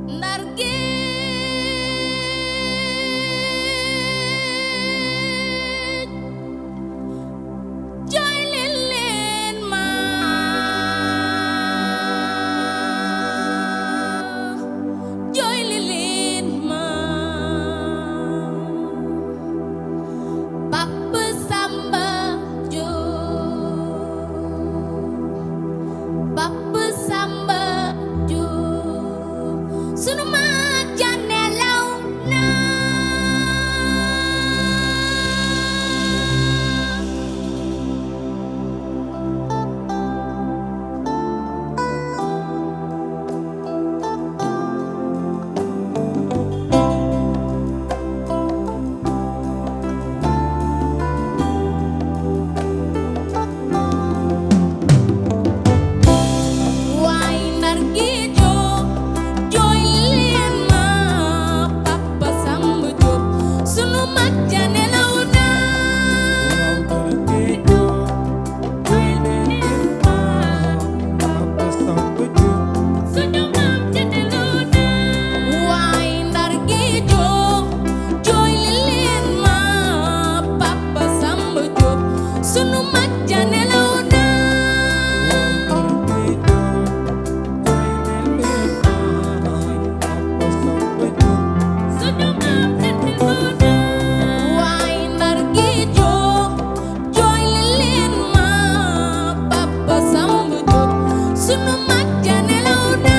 Ndar géej jooy leen ma jooy leen ma Papa Samba Diop Papa Samba Diop sunu mag ja nelaw na waay Ndar géej jooy leen ma Papa Samba Diop sunu mag ja nelaw na sunu mag ja nelaw na waay Ndar géej jooy leen ma Papa Samba Diop sunu mag ja nelaw na sunu mag ja nelaw na waay Ndar géej jooy leen ma Papa Samba Diop sunu mag ja nelaw na